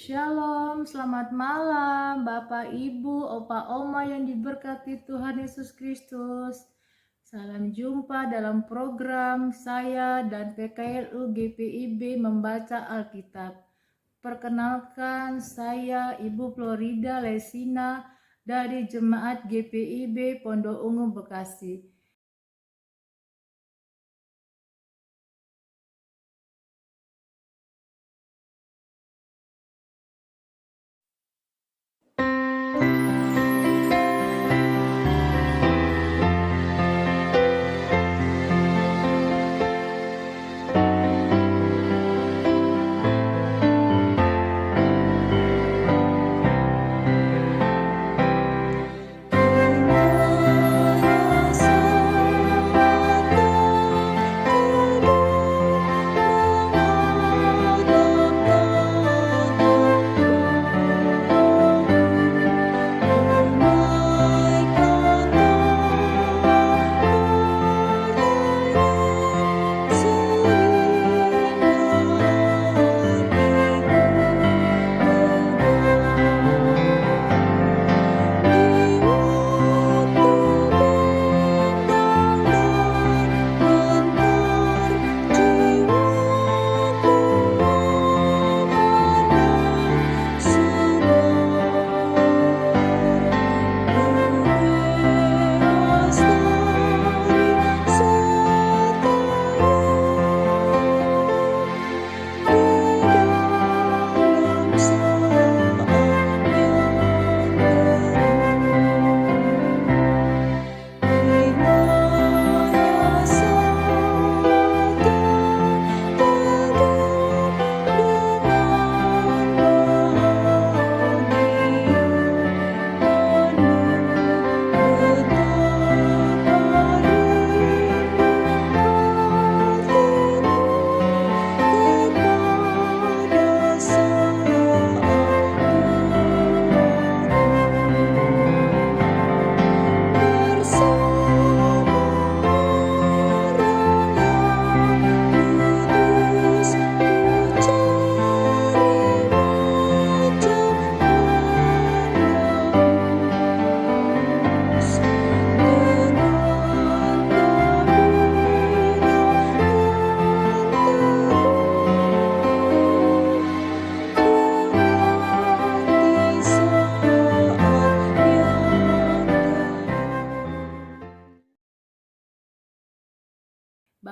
Shalom, selamat malam Bapak, Ibu, Opa, Oma yang diberkati Tuhan Yesus Kristus. Salam jumpa dalam program saya dan PKLU GPIB membaca Alkitab. Perkenalkan, saya Ibu Florida Lesina dari Jemaat GPIB Pondok Ungu Bekasi.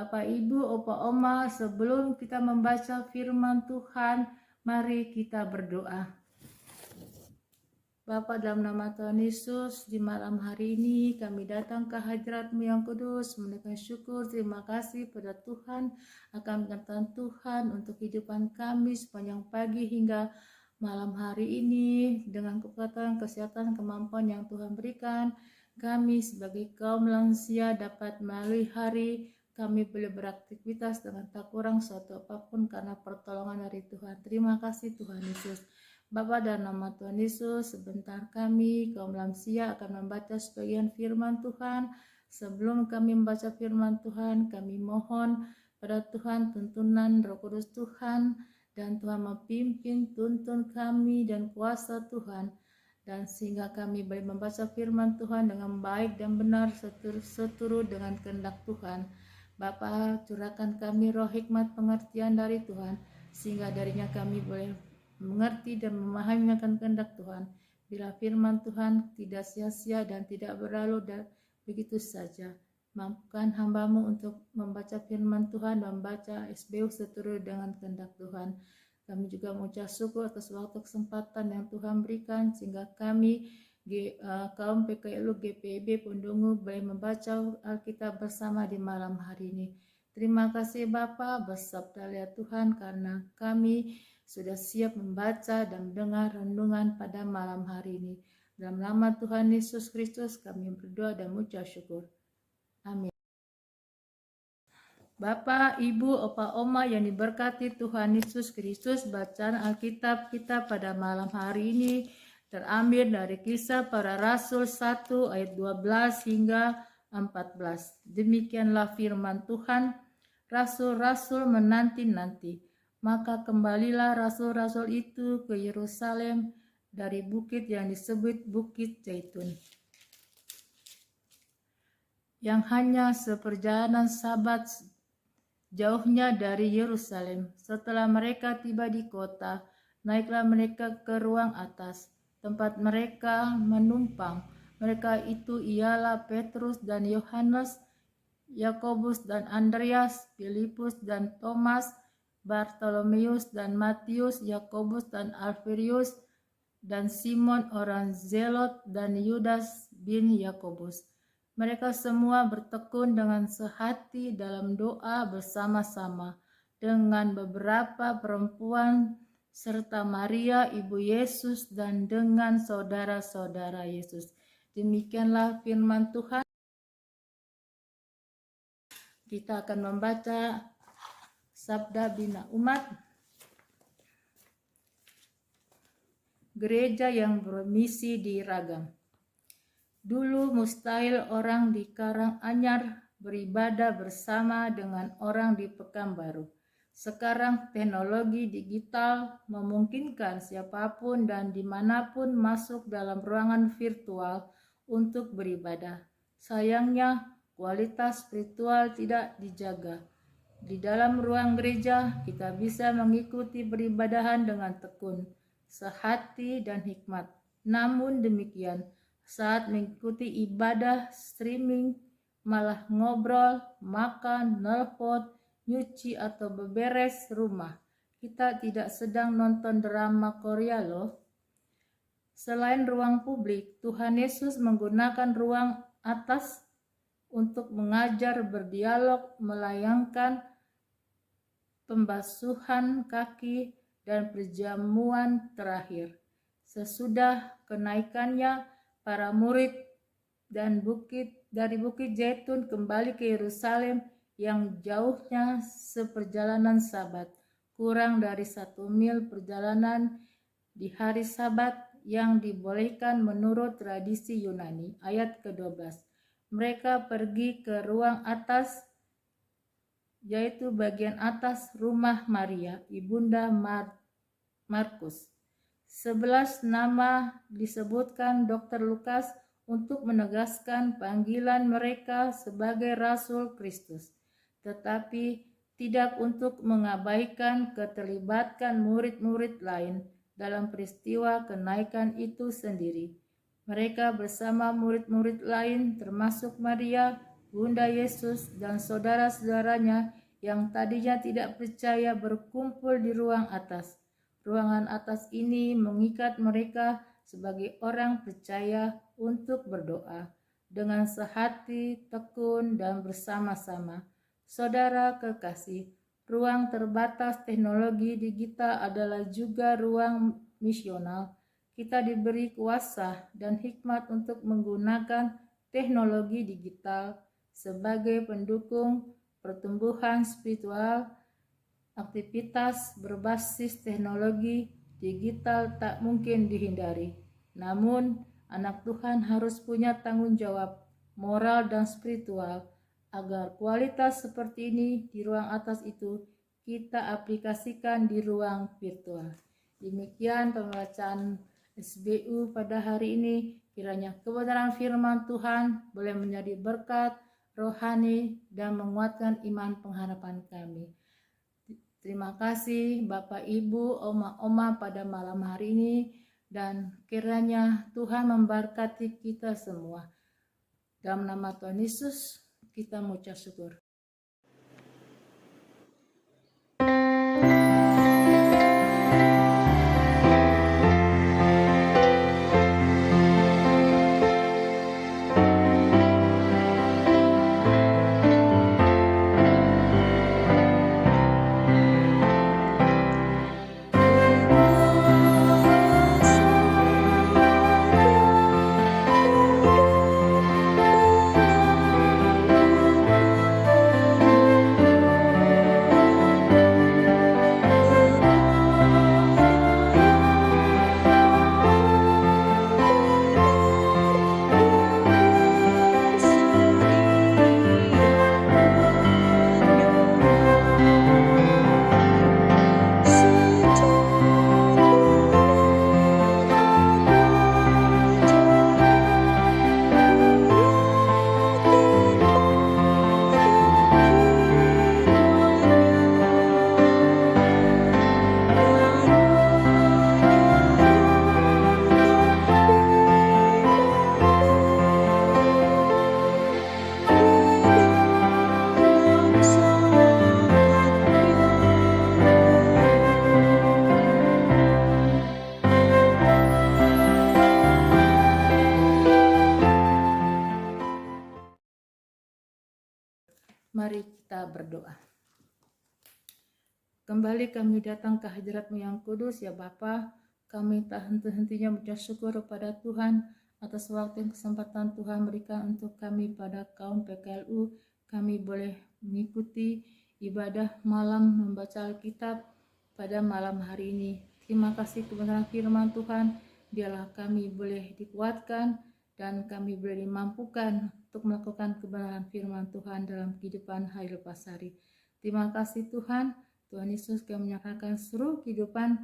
Bapak, Ibu, Opa, Oma, sebelum kita membaca firman Tuhan, mari kita berdoa. Bapa, dalam nama Tuhan Yesus, di malam hari ini kami datang ke hadirat-Mu yang kudus, menaikkan syukur, terima kasih pada Tuhan akan pengetahuan Tuhan untuk kehidupan kami sepanjang pagi hingga malam hari ini. Dengan kekuatan, kesehatan, kemampuan yang Tuhan berikan, kami sebagai kaum lansia dapat melalui hari kami boleh beraktivitas dengan tak kurang suatu apapun karena pertolongan dari Tuhan. Terima kasih Tuhan Yesus. Bapa, dalam nama Tuhan Yesus, sebentar kami kaum lansia akan membaca sebagian firman Tuhan. Sebelum kami membaca firman Tuhan, kami mohon pada Tuhan tuntunan Roh Kudus Tuhan, dan Tuhan memimpin, tuntun kami dan kuasa Tuhan, dan sehingga kami boleh membaca firman Tuhan dengan baik dan benar seturut dengan kehendak Tuhan. Bapa, curahkan kami roh hikmat pengertian dari Tuhan, sehingga darinya kami boleh mengerti dan memahami akan kehendak Tuhan. Bila firman Tuhan tidak sia-sia dan tidak berlalu dan begitu saja. Mampukan hamba-Mu untuk membaca firman Tuhan dan membaca SBU seturut dengan kehendak Tuhan. Kami juga mengucap syukur atas waktu kesempatan yang Tuhan berikan sehingga kami kaum PKLU GPIB Pondok boleh membaca Alkitab bersama di malam hari ini. Terima kasih Bapa, bersabdalah Tuhan, karena kami sudah siap membaca dan mendengar renungan pada malam hari ini. Dalam nama Tuhan Yesus Kristus kami berdoa dan mengucap syukur. Amin. Bapak, Ibu, Opa, Oma yang diberkati Tuhan Yesus Kristus, bacaan Alkitab kita pada malam hari ini terambil dari Kisah Para Rasul 1 ayat 12 hingga 14. Demikianlah firman Tuhan. Rasul-rasul menanti-nanti. Maka kembalilah rasul-rasul itu ke Yerusalem dari bukit yang disebut Bukit Zaitun, yang hanya seperjalanan Sabat jauhnya dari Yerusalem. Setelah mereka tiba di kota, naiklah mereka ke ruang atas, tempat mereka menumpang. Mereka itu ialah Petrus dan Yohanes, Yakobus dan Andreas, Filipus dan Thomas, Bartolomeus dan Matius, Yakobus dan Alfeus, dan Simon orang Zelot, dan Yudas bin Yakobus. Mereka semua bertekun dengan sehati dalam doa bersama-sama dengan beberapa perempuan serta Maria ibu Yesus dan dengan saudara-saudara Yesus. Demikianlah firman Tuhan. Kita akan membaca Sabda Bina Umat. Gereja yang bermisi di Ragam. Dulu mustahil orang di Karanganyar beribadah bersama dengan orang di Pekanbaru. Sekarang teknologi digital memungkinkan siapapun dan dimanapun masuk dalam ruangan virtual untuk beribadah. Sayangnya, kualitas spiritual tidak dijaga. Di dalam ruang gereja, kita bisa mengikuti peribadahan dengan tekun, sehati, dan hikmat. Namun demikian, saat mengikuti ibadah streaming, malah ngobrol, makan, nelpon, nyuci, atau beberes rumah. Kita tidak sedang nonton drama Korea loh. Selain ruang publik, Tuhan Yesus menggunakan ruang atas untuk mengajar, berdialog, melayangkan pembasuhan kaki, dan perjamuan terakhir. Sesudah kenaikannya, para murid dari Bukit Zaitun kembali ke Yerusalem yang jauhnya seperjalanan Sabat, kurang dari 1 mil perjalanan di hari Sabat yang dibolehkan menurut tradisi Yunani. Ayat ke-12. Mereka pergi ke ruang atas, yaitu bagian atas rumah Maria, ibunda Markus. 11 nama disebutkan Dr. Lukas untuk menegaskan panggilan mereka sebagai Rasul Kristus, tetapi tidak untuk mengabaikan keterlibatan murid-murid lain dalam peristiwa kenaikan itu sendiri. Mereka bersama murid-murid lain termasuk Maria, Bunda Yesus, dan saudara-saudaranya yang tadinya tidak percaya berkumpul di ruang atas. Ruangan atas ini mengikat mereka sebagai orang percaya untuk berdoa dengan sehati, tekun, dan bersama-sama. Saudara kekasih, ruang terbatas teknologi digital adalah juga ruang misional. Kita diberi kuasa dan hikmat untuk menggunakan teknologi digital sebagai pendukung pertumbuhan spiritual. Aktivitas berbasis teknologi digital tak mungkin dihindari. Namun, anak Tuhan harus punya tanggung jawab moral dan spiritual agar kualitas seperti ini di ruang atas itu kita aplikasikan di ruang virtual. Demikian pembacaan SBU pada hari ini. Kiranya kebenaran firman Tuhan boleh menjadi berkat rohani dan menguatkan iman pengharapan kami. Terima kasih Bapak Ibu, Oma-Oma pada malam hari ini, dan kiranya Tuhan memberkati kita semua. Dalam nama Tuhan Yesus kita mengucap syukur. kita berdoa. Kembali kami datang ke hadirat-Mu yang kudus, ya Bapa. Kami tak henti-hentinya mengucap syukur kepada Tuhan atas waktu dan kesempatan Tuhan berikan untuk kami pada kaum PKLU. Kami boleh mengikuti ibadah malam membaca Alkitab pada malam hari ini. Terima kasih kebenaran firman Tuhan. Biarlah kami boleh dikuatkan dan kami boleh dimampukan untuk melakukan kebenaran firman Tuhan dalam kehidupan hari lepas hari. Terima kasih Tuhan. Tuhan Yesus, kami menyerahkan seluruh kehidupan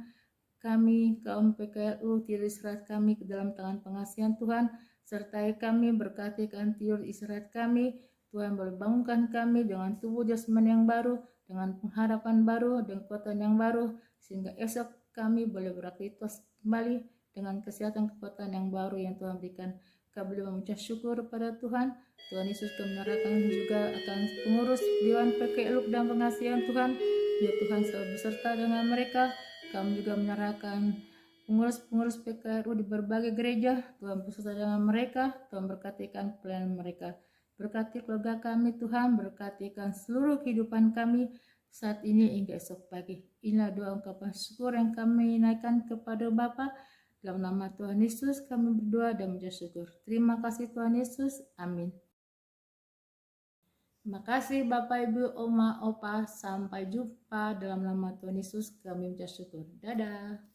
kami, kaum PKLU, tidur istirahat kami ke dalam tangan pengasihan Tuhan. Sertai kami, berkati kan tidur istirahat kami. Tuhan boleh bangunkan kami dengan tubuh jasmani yang baru, dengan pengharapan baru, dengan kekuatan yang baru, sehingga esok kami boleh beraktivitas kembali dengan kesehatan kekuatan yang baru yang Tuhan berikan. Kami boleh mengucap syukur pada Tuhan. Tuhan Yesus, kami menyerahkan juga akan pengurus Dewan PKLU dan pengasihan Tuhan. Biar Tuhan selalu beserta dengan mereka. Kami juga menyerahkan pengurus-pengurus PKRU di berbagai gereja. Tuhan beserta dengan mereka. Tuhan berkatikan pelayanan mereka. Berkati keluarga kami Tuhan. Berkatikan seluruh kehidupan kami saat ini hingga esok pagi. Inilah doa ungkapan syukur yang kami naikkan kepada Bapa. Dalam nama Tuhan Yesus kami berdoa dan mengucap syukur. Terima kasih Tuhan Yesus. Amin. Terima kasih Bapak, Ibu, Oma, Opa. Sampai jumpa dalam nama Tuhan Yesus kami mengucap syukur. Dadah.